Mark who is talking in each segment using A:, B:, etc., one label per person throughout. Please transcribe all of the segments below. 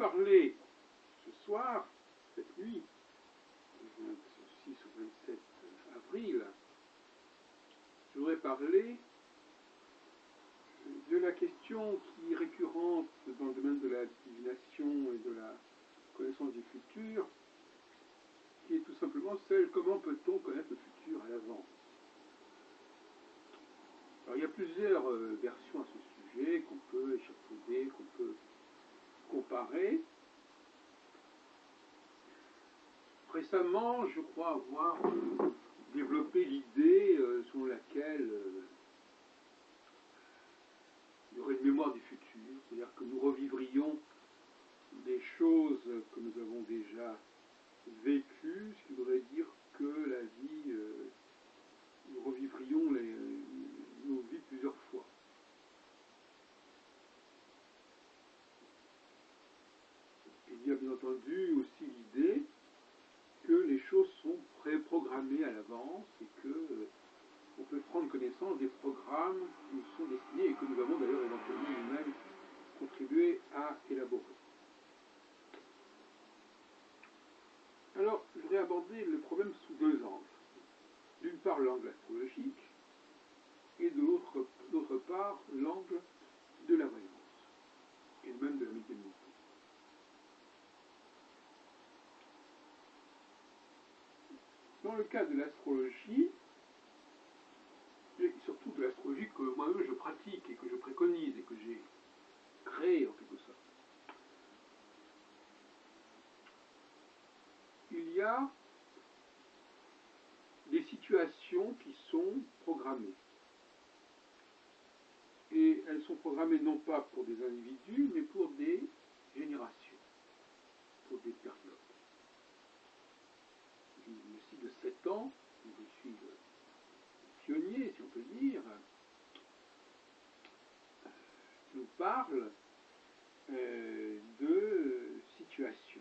A: parler ce soir, cette nuit, du 26 au 27 avril, je voudrais parler de la question qui est récurrente dans le domaine de la divination et de la connaissance du futur, qui est tout simplement celle: comment peut-on connaître le futur à l'avance? Alors il y a plusieurs versions à ce sujet qu'on peut échafauder, qu'on peut comparer. Récemment, je crois avoir développé l'idée selon laquelle il y aurait une mémoire du futur, c'est-à-dire que nous revivrions des choses que nous avons déjà vécues, ce qui voudrait dire que la vie, nous revivrions nos vies plusieurs fois. Il y a bien entendu aussi l'idée que les choses sont préprogrammées à l'avance et que on peut prendre connaissance des programmes qui nous sont destinés et que nous avons d'ailleurs éventuellement nous-mêmes contribué à élaborer. Alors, je voudrais aborder le problème sous deux angles. D'une part, l'angle astrologique, et d'autre part, l'angle de la voyance, et même de la médiumnité. Dans le cas de l'astrologie, et surtout de l'astrologie que moi-même je pratique et que je préconise et que j'ai créée en quelque sorte, il y a des situations qui sont programmées. Et elles sont programmées non pas pour des individus, mais pour des générations, pour des périodes. Le cycle de 7 ans, où je suis pionnier, si on peut dire, nous parle de situations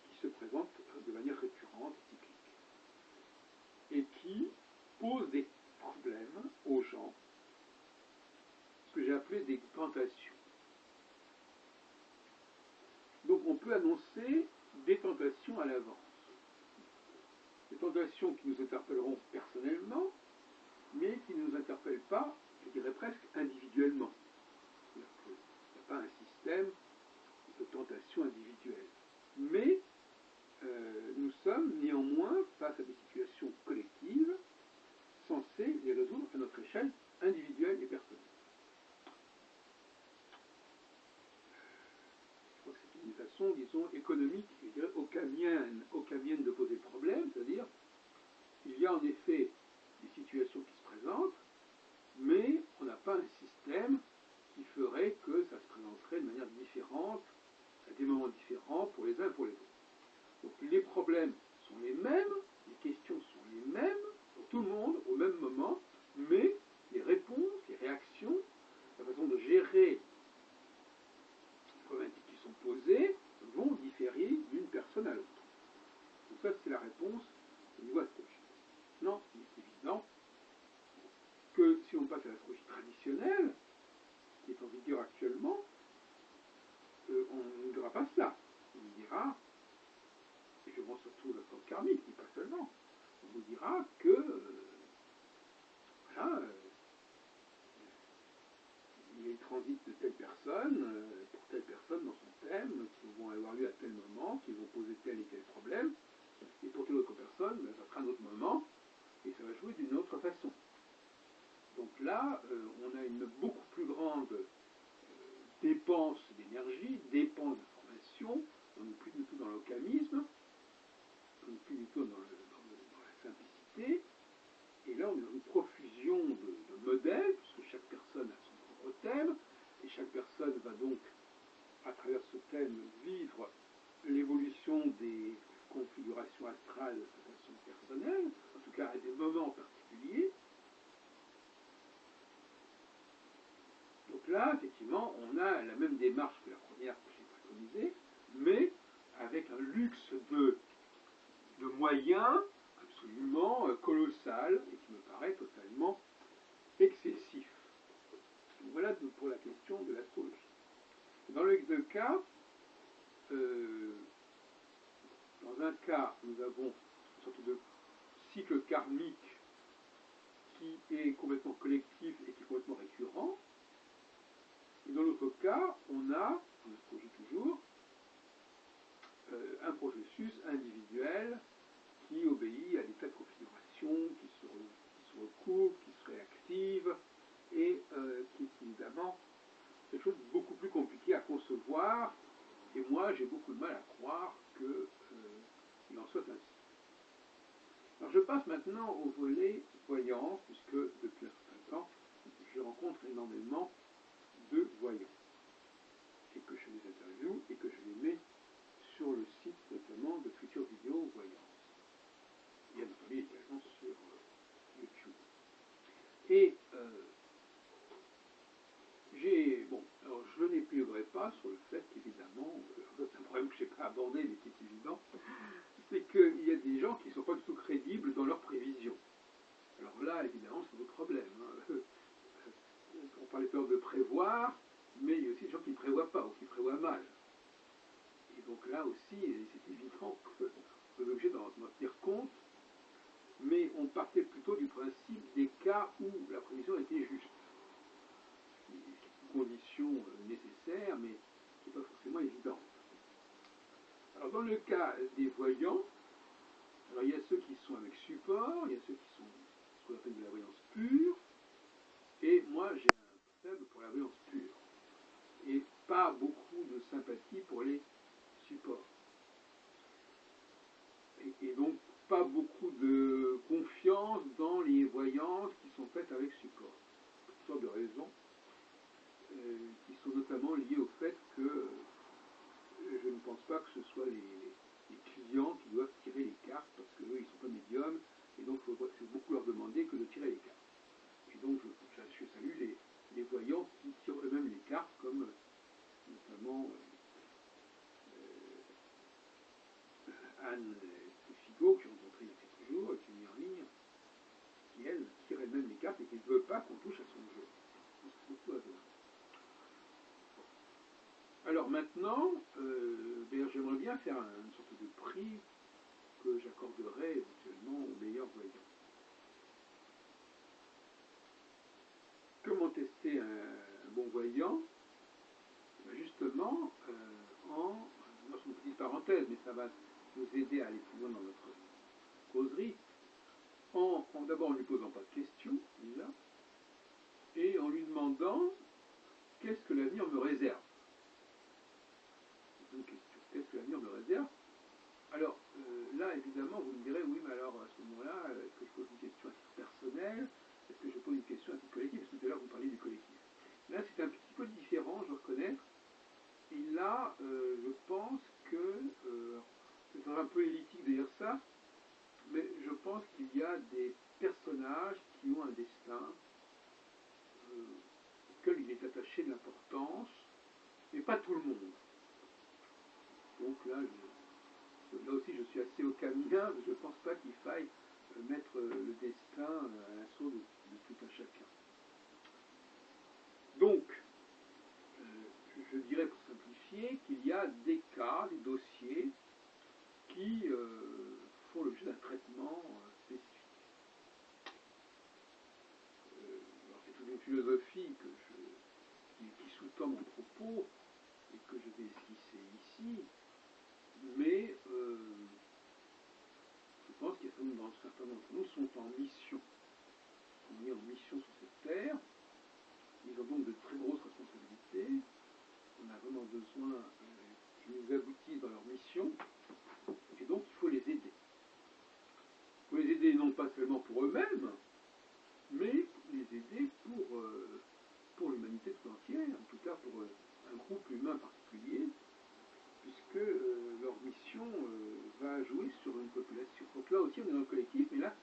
A: qui se présentent de manière récurrente et cyclique, et qui posent des problèmes aux gens, ce que j'ai appelé des tentations. Donc on peut annoncer des tentations à l'avance. Des tentations qui nous interpelleront personnellement, mais qui ne nous interpellent pas, je dirais presque individuellement. C'est-à-dire qu'il n'y a pas un système de tentation individuelle. Mais nous sommes néanmoins face à des situations collectives censées les résoudre à notre échelle individuelle et personnelle. Je crois que c'est une façon, disons, économique, je dirais, ocamienne de poser le problème, c'est-à-dire il y a en effet des situations qui se présentent, mais on n'a pas un système qui ferait que ça se présenterait de manière différente, à des moments différents, pour les uns et pour les autres. Donc les problèmes sont les mêmes, les questions sont les mêmes, pour tout le monde, au même moment, mais les réponses, les réactions, la façon de gérer les problématiques qui sont posées vont différer d'une personne à l'autre. Donc ça, c'est la réponse au niveau astrologique. Non, il est évident que si on passe à l'astrologie traditionnelle, qui est en vigueur actuellement, on ne dira pas cela. On nous dira, et je pense surtout le code karmique, mais pas seulement, on nous dira que voilà, il y a le transit de telle personne, pour telle personne dans son thème, qui vont avoir lieu à tel moment, qui vont poser tel et tel problème, et pour telle autre personne, ça sera un autre moment, et ça va jouer d'une autre façon. Donc là, on a une beaucoup plus grande dépense d'énergie, dépense d'information, on n'est plus du tout dans l'ocamisme, on n'est plus du tout dans la simplicité, et là on est dans une profusion de modèles, puisque chaque personne a son propre thème, et chaque personne va donc, à travers ce thème, vivre l'évolution des configurations astrales de façon personnelle, en tout cas à des moments particuliers. Donc là, effectivement, on a la même démarche que la première que j'ai préconisée, mais avec un luxe de moyens absolument colossal et qui me paraît totalement excessif. Donc voilà pour la question de l'astrologie. Dans les deux cas, cas, nous avons une sorte de cycle karmique qui est complètement collectif et qui est complètement récurrent. Et dans l'autre cas, on a, on se projette toujours, un processus individuel qui obéit à des tas de configurations, qui se recoupent, qui se réactivent, et qui est évidemment quelque chose de beaucoup plus compliqué à concevoir. Et moi, j'ai beaucoup de mal à croire qu'il en soit ainsi. Alors je passe maintenant au volet voyant, puisque depuis un certain temps, je rencontre énormément de voyants, et que je les interviewe, et que je les mets sur le site notamment de Future Vidéo Voyance. Il y a notamment également sur YouTube. Et alors je n'épiloguerai pas sur le fait qu'évidemment, c'est un problème que je n'ai pas abordé, mais qui est évident, c'est qu'il y a des gens qui ne sont pas du tout crédibles dans leurs prévisions. Alors là, évidemment, c'est votre problème. Hein. On parlait peur de prévoir, mais il y a aussi des gens qui ne prévoient pas, ou qui prévoient mal. Et donc là aussi, c'est évident qu'on est obligé d'en tenir compte, mais on partait plutôt du principe des cas où la prévision était juste. Une condition nécessaire, mais qui n'est pas forcément évidente. Alors dans le cas des voyants, alors il y a ceux qui sont avec support, il y a ceux qui sont ce qu'on appelle de la voyance pure, et moi j'ai un faible pour la voyance pure, et pas beaucoup de sympathie pour les supports. Et donc pas beaucoup de confiance dans les voyances qui sont faites avec support. Toutes sortes de raisons qui sont notamment liées au fait que je ne pense pas que ce soit les clients qui doivent tirer les cartes, parce qu'eux, ils ne sont pas médiums, et donc c'est beaucoup leur demander que de tirer les cartes. Et donc je salue les voyants qui tirent eux-mêmes les cartes, comme notamment Anne Figo, que j'ai rencontrée il y a quelques jours, qui est venue en ligne, qui elle tire elle-même les cartes et qui ne veut pas qu'on touche à son jeu. C'est beaucoup à voir. Alors maintenant, j'aimerais bien faire une sorte de prix que j'accorderais éventuellement aux meilleurs voyants. Comment tester un bon voyant? Justement, dans une petite parenthèse, mais ça va nous aider à aller plus loin dans notre causerie, d'abord en ne lui posant pas de questions, déjà, et en lui demandant qu'est-ce que l'avenir me réserve. Une question. Qu'est-ce que l'avenir me réserve? Alors, là, évidemment, vous me direz, oui, mais alors, à ce moment-là, est-ce que je pose une question à titre personnel? Est-ce que je pose une question à titre collectif? Parce que tout à l'heure, vous parliez du collectif. Là, c'est un petit peu différent, je reconnais. Et là, je pense que, c'est un peu élitique de dire ça, mais je pense qu'il y a des personnages qui ont un destin auquel il est attaché de l'importance, mais pas tout le monde. Donc là, aussi, je suis assez aucamien, je ne pense pas qu'il faille mettre le destin à l'assaut de tout un chacun. Donc, je dirais pour simplifier qu'il y a des cas, des dossiers qui font l'objet d'un traitement spécifique. C'est toute une philosophie qui sous-tend mon propos et que je vais esquisser ici, mais je pense qu'il y a certains d'entre nous sont en mission. On est en mission sur cette terre. Ils ont donc de très grosses responsabilités. On a vraiment besoin qu'ils nous aboutissent dans leur mission. Et donc, il faut les aider. Il faut les aider non pas seulement pour eux-mêmes, mais les aider pour l'humanité tout entière, en tout cas pour un groupe humain particulier, puisque leur mission va jouer sur une population. Donc là aussi, on est dans le collectif, mais là,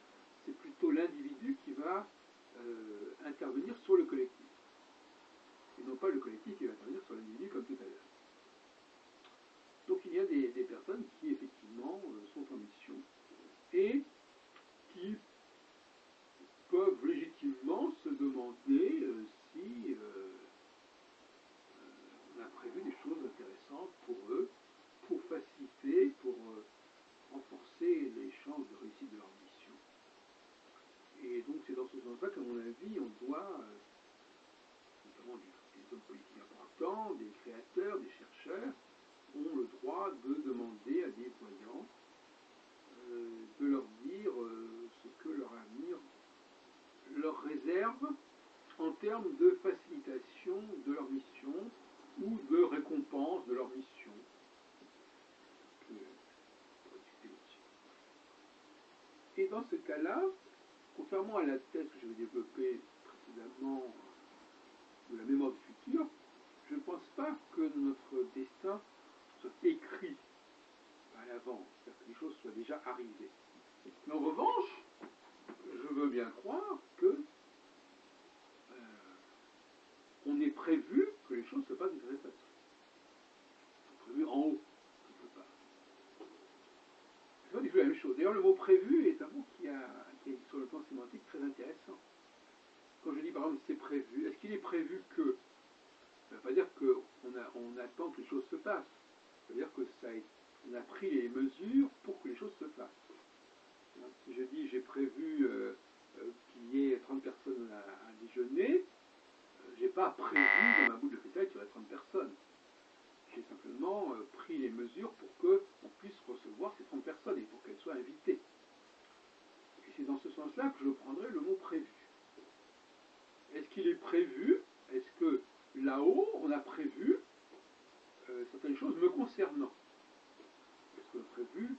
A: c'est plutôt l'individu qui va intervenir sur le collectif. Et non pas le collectif qui va intervenir sur l'individu comme tout à l'heure. Donc il y a des personnes qui effectivement sont en mission et qui peuvent légitimement se demander si on a prévu des choses intéressantes pour eux, pour faciliter, pour renforcer hommes politiques importants, des créateurs, des chercheurs, ont le droit de demander à des voyants de leur dire ce que leur avenir leur réserve en termes de facilitation de leur mission ou de récompense de leur mission. Et dans ce cas-là, contrairement à la thèse que j'avais développée précédemment de la mémoire du futur, je ne pense pas que notre destin soit écrit à l'avance, c'est-à-dire que les choses soient déjà arrivées. Mais en revanche, je veux bien croire que on est prévu que les choses se passent d'une certaine façon. C'est prévu en haut, quelque part. C'est pas du tout la même chose. D'ailleurs, le mot prévu est un mot qui est sur le plan sémantique très intéressant. Quand je dis par exemple c'est prévu, est-ce qu'il est prévu que ça ne veut pas dire qu'on attend que les choses se passent. Ça veut dire que on a pris les mesures pour que les choses se fassent. Si je dis j'ai prévu qu'il y ait 30 personnes à déjeuner, j'ai pas prévu dans ma boule de cristal qu'il y aurait 30 personnes. J'ai simplement pris les mesures pour qu'on puisse recevoir ces 30 personnes et pour qu'elles soient invitées. Et c'est dans ce sens-là que je prendrai le mot prévu. Est-ce qu'il est prévu? Est-ce que là-haut, on a prévu certaines choses me concernant? Est-ce qu'on a prévu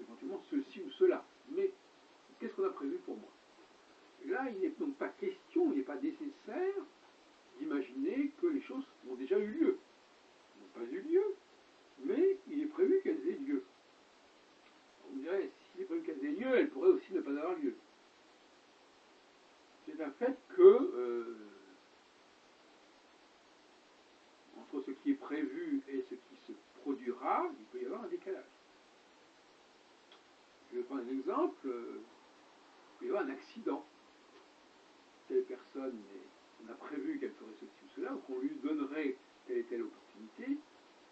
A: éventuellement ceci ou cela? Mais qu'est-ce qu'on a prévu pour moi? Et là, il n'est donc pas question, il n'est pas nécessaire d'imaginer que les choses ont déjà eu lieu. Elles n'ont pas eu lieu, mais il est prévu qu'elles aient lieu. On dirait, s'il est prévu qu'elles aient lieu, elles pourraient aussi ne pas avoir lieu. C'est un fait que entre ce qui est prévu et ce qui se produira, il peut y avoir un décalage. Je vais prendre un exemple, il peut y avoir un accident. Telle personne, on a prévu qu'elle ferait ceci ou cela, ou qu'on lui donnerait telle et telle opportunité,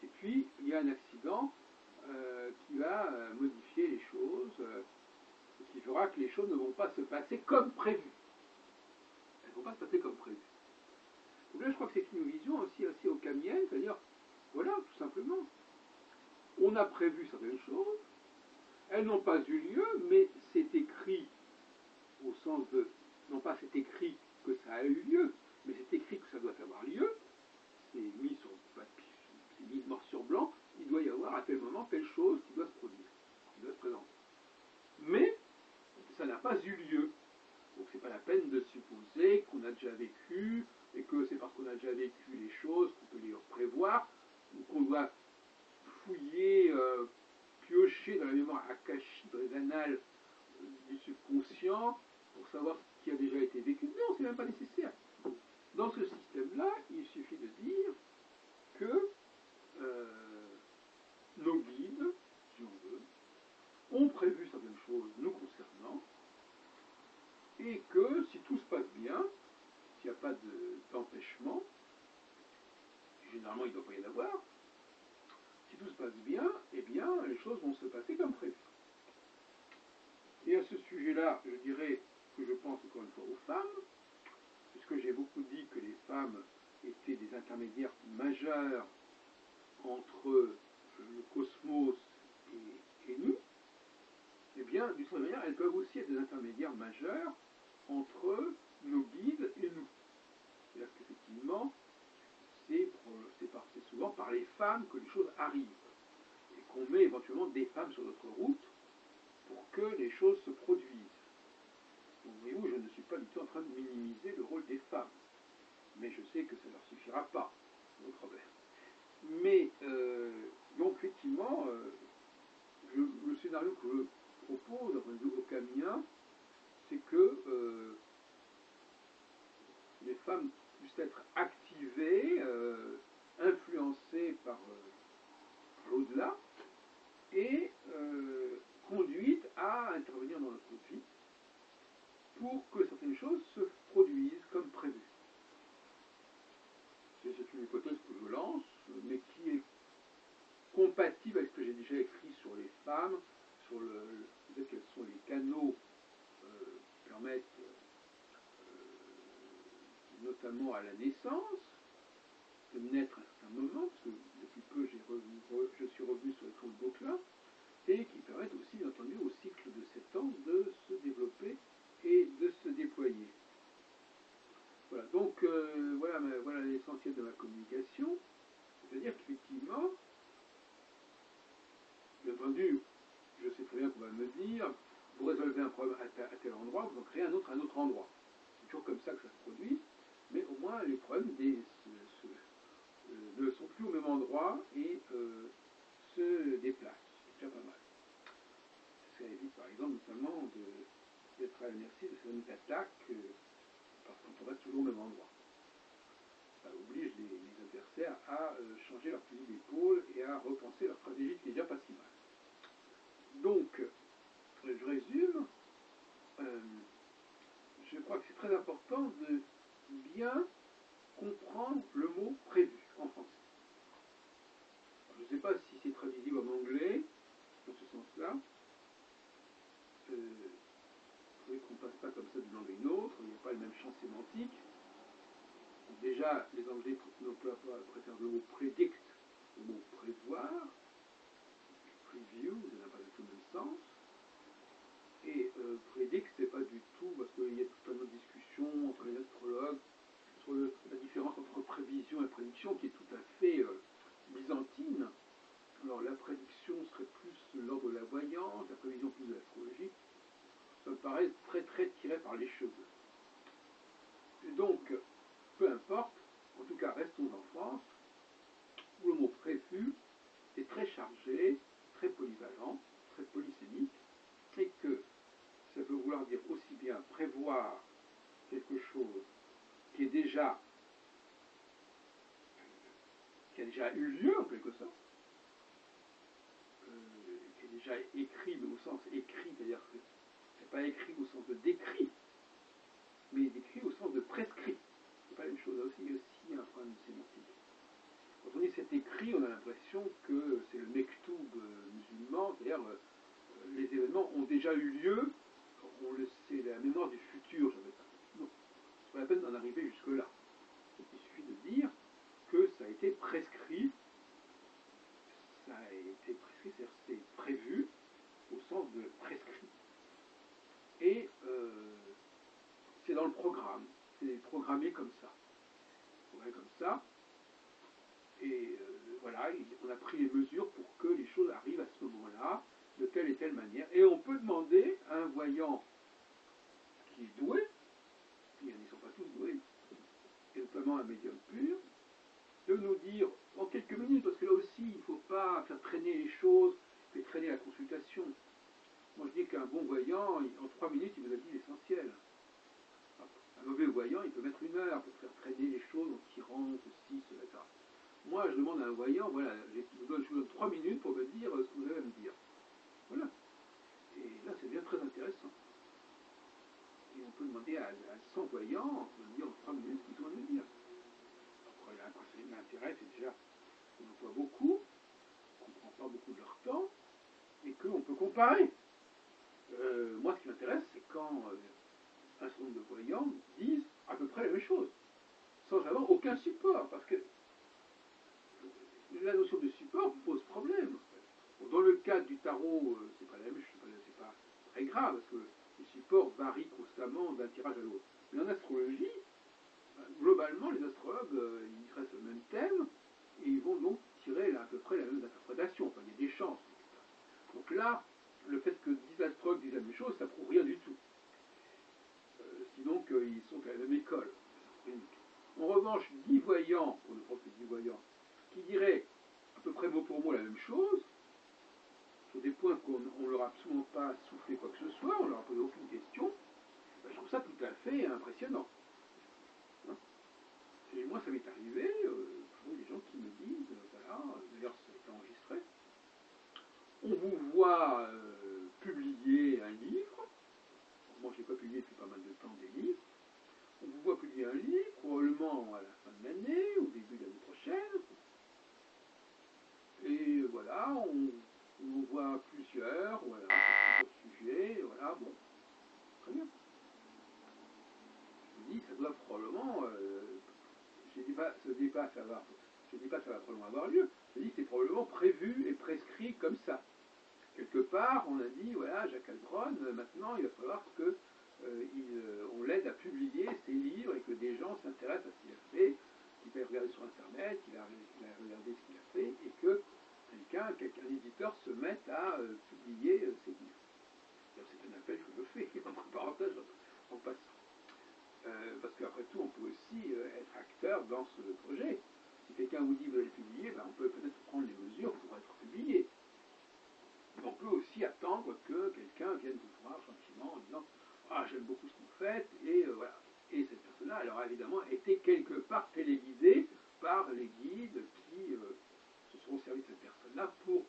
A: et puis il y a un accident qui va modifier les choses, et qui fera que les choses ne vont pas se passer comme prévu. Elles ne vont pas se passer comme prévu. Donc là, je crois que c'est une vision aussi assez occamienne, c'est-à-dire, voilà, tout simplement, on a prévu certaines choses, elles n'ont pas eu lieu, mais c'est écrit au sens de, non pas c'est écrit que ça a eu lieu, mais c'est écrit que ça doit avoir lieu, c'est mis sur papier, c'est mis noir sur blanc, il doit y avoir à tel moment telle chose qui doit se produire, qui doit se présenter. Mais ça n'a pas eu lieu. Donc c'est pas la peine de supposer qu'on a déjà vécu, et que c'est parce qu'on a déjà vécu les choses qu'on peut les prévoir, ou qu'on doit fouiller, piocher dans la mémoire akashique, dans les annales du subconscient, pour savoir ce qui a déjà été vécu. Non, c'est même pas nécessaire. Dans ce système-là, il suffit de dire que nos guides, si on veut, ont prévu certaines choses nous concernant, et que si tout se passe bien, s'il n'y a pas d'empêchement, généralement il ne doit pas y en avoir, si tout se passe bien, eh bien les choses vont se passer comme prévu. Et à ce sujet-là, je dirais que je pense encore une fois aux femmes, puisque j'ai beaucoup dit que les femmes étaient des intermédiaires majeurs entre le cosmos et nous, eh bien, d'une certaine manière, elles peuvent aussi être des intermédiaires majeurs entre nos guides et nous. C'est-à-dire qu'effectivement, c'est souvent par les femmes que les choses arrivent, et qu'on met éventuellement des femmes sur notre route pour que les choses se produisent. Donc, voyez-vous, je ne suis pas du tout en train de minimiser le rôle des femmes, mais je sais que ça ne leur suffira pas, c'est notre problème. Mais, donc effectivement, le scénario que je propose, d'un point de vue occamien, c'est que les femmes puissent être activées, influencées par l'au-delà, et conduites à intervenir dans notre vie pour que certaines choses se produisent comme prévu. C'est une hypothèse que je lance, mais qui est compatible avec ce que j'ai déjà écrit sur les femmes, sur le fait quels sont les canaux qui permettent notamment à la naissance, fait naître à un certain moment, parce que depuis peu je suis revenu sur les codebooks là, et qui permettent aussi, bien entendu, au cycle de 7 ans de se développer et de se déployer. Voilà, donc voilà l'essentiel de ma communication, c'est-à-dire qu'effectivement, bien entendu, je sais très bien qu'on va me dire, vous résolvez un problème à tel endroit, vous en créez un autre à un autre endroit. C'est toujours comme ça que ça se produit, mais au moins les problèmes ne sont plus au même endroit et se déplacent. C'est déjà pas mal. Ça évite par exemple notamment d'être à la merci de cette attaque parce qu'on reste toujours au même endroit. Ça oblige les adversaires à changer leur fusil d'épaule et à repenser leur stratégie qui est déjà pas si mal. Donc, je résume, je crois que c'est très important de bien comprendre le mot prévu en français. Alors, je ne sais pas si c'est traduisible en anglais, dans ce sens-là. Il faudrait qu'on ne passe pas comme ça d'une langue à une autre, il n'y a pas le même champ sémantique. Donc déjà, les Anglais préfèrent le mot predict, le mot prévoir, preview, ça n'a pas du tout le même sens. Et predict, c'est pas du tout, parce qu'il y a tout un tas de discussions entre les astrologues sur la différence entre prévision et prédiction qui est tout à fait byzantine. Alors la prédiction serait plus l'ordre de la voyance, la prévision plus de l'astrologie. Ça me paraît très très tiré par les cheveux. Et donc, peu importe, en tout cas restons en France, où le mot prévu est très chargé, très polyvalent, très polysémique, et que ça veut vouloir dire aussi bien prévoir quelque chose qui a déjà eu lieu en quelque sorte, qui est déjà écrit, mais au sens écrit, c'est-à-dire que c'est pas écrit au sens de décrit, mais décrit au sens de prescrit. C'est pas la même chose, là aussi, il y a aussi un problème sémantique. Quand on dit c'est écrit, on a l'impression que c'est le mektoub musulman, c'est-à-dire les événements ont déjà eu lieu, c'est la mémoire du futur, j'avais pas. Non, c'est pas la peine d'en arriver jusque-là. Il suffit de dire que ça a été prescrit, c'est-à-dire c'est prévu au sens de prescrit. Et c'est dans le programme, c'est programmé comme ça. Programmé comme ça. Et voilà, on a pris les mesures pour que les choses arrivent à ce moment-là, de telle et telle manière. Et on peut demander à un voyant qui est doué, puis ils ne sont pas tous doués, et notamment un médium pur, de nous dire en quelques minutes, parce que là aussi, il ne faut pas faire traîner les choses, et traîner la consultation. Moi je dis qu'un bon voyant, en 3 minutes, il vous a dit l'essentiel. Un mauvais voyant, il peut mettre 1 heure pour faire traîner les choses en tirant ceci, cela, etc. Moi, je demande à un voyant, voilà, je vous donne 3 minutes pour me dire ce que vous avez à me dire. Voilà. Et là, c'est bien très intéressant. Et on peut demander à 100 voyants, on peut me dire en 3 minutes ce qu'ils ont à me dire. Alors, l'intérêt, c'est déjà qu'on en voit beaucoup, qu'on ne prend pas beaucoup de leur temps, et qu'on peut comparer. Moi, ce qui m'intéresse, c'est quand un certain nombre de voyants disent à peu près la même chose, sans avoir aucun support, parce que la notion de support pose problème. Bon, dans le cadre du tarot, c'est pas la même chose, c'est pas très grave, parce que le support varie constamment d'un tirage à l'autre. Mais en astrologie, globalement, les astrologues, ils restent le même thème, et ils vont donc tirer à peu près la même interprétation. Enfin, il y a des chances. Donc là, le fait que 10 astrologues disent la même chose, ça prouve rien du tout. Sinon qu'ils sont à la même école. En revanche, 10 voyants, pour ne prendre que 10 voyants, qui diraient à peu près mot pour mot la même chose, sur des points qu'on ne leur a absolument pas soufflé quoi que ce soit, on ne leur a posé aucune question, ben, je trouve ça tout à fait impressionnant. Hein, et moi, ça m'est arrivé, je vois des gens qui me disent, voilà, d'ailleurs ça a été enregistré, on vous voit publier un livre, moi je n'ai pas publié depuis pas mal de temps des livres, on vous voit publier un livre, probablement à la fin de l'année, au début de l'année prochaine, et voilà, on voit plusieurs, voilà, plusieurs sujets, voilà, bon, très bien. Je me dis que ça doit probablement, j'ai des dis pas que ça va, je dis pas que ça va probablement avoir lieu, je dis que c'est probablement prévu et prescrit comme ça. Quelque part, on a dit, voilà, Jacques Heilbronn, maintenant, il va falloir que on l'aide à publier ses livres et que des gens s'intéressent à ce qu'il a fait, qu'il aille regarder sur Internet, qu'il a regardé ce qu'il a fait, et que qu'un éditeur se mette à publier ses livres. C'est un appel que je fais, entre parenthèses, en passant. Parce qu'après tout, on peut aussi être acteur dans ce projet. Si quelqu'un vous dit vous allez publier, ben on peut peut-être prendre les mesures pour être publié. Mais on peut aussi attendre que quelqu'un vienne vous voir gentiment en disant ah, j'aime beaucoup ce que vous faites, et voilà. Et cette personne-là, elle aura évidemment été quelque part télévisée par les guides qui se seront servis de cette personne-là pour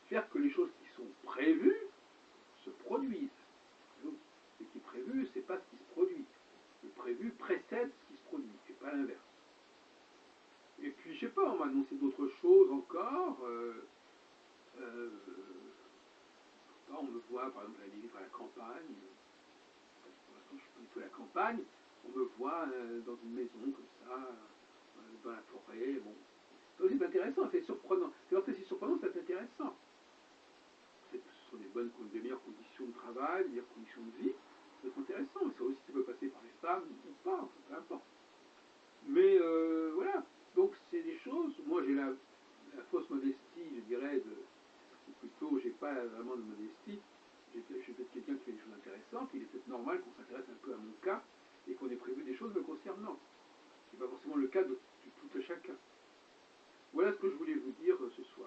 A: faire que les choses qui sont prévues se produisent. Ce qui est prévu, c'est pas ce qui se produit. Le prévu précède ce qui se produit, et pas l'inverse. Et puis, je sais pas, on m'a annoncé d'autres choses encore. On me voit, par exemple, aller vivre à la campagne. Pour l'instant, je suis pas du tout à la campagne. On me voit dans une maison comme ça, dans la forêt. Bon, c'est intéressant, c'est surprenant. C'est c'est surprenant, c'est intéressant. Ce sont des meilleures conditions de travail, des meilleures conditions de vie. C'est intéressant, mais ça aussi, ça peut passer par les femmes ou pas, enfin, peu importe. Mais voilà, donc c'est des choses. Moi, j'ai la fausse modestie, je dirais, ou plutôt, j'ai pas vraiment de modestie. Je suis peut-être quelqu'un qui fait des choses intéressantes. Il est peut-être normal qu'on s'intéresse un peu à mon cas et qu'on ait prévu des choses me concernant. Ce n'est pas forcément le cas de tout à chacun. Voilà ce que je voulais vous dire ce soir.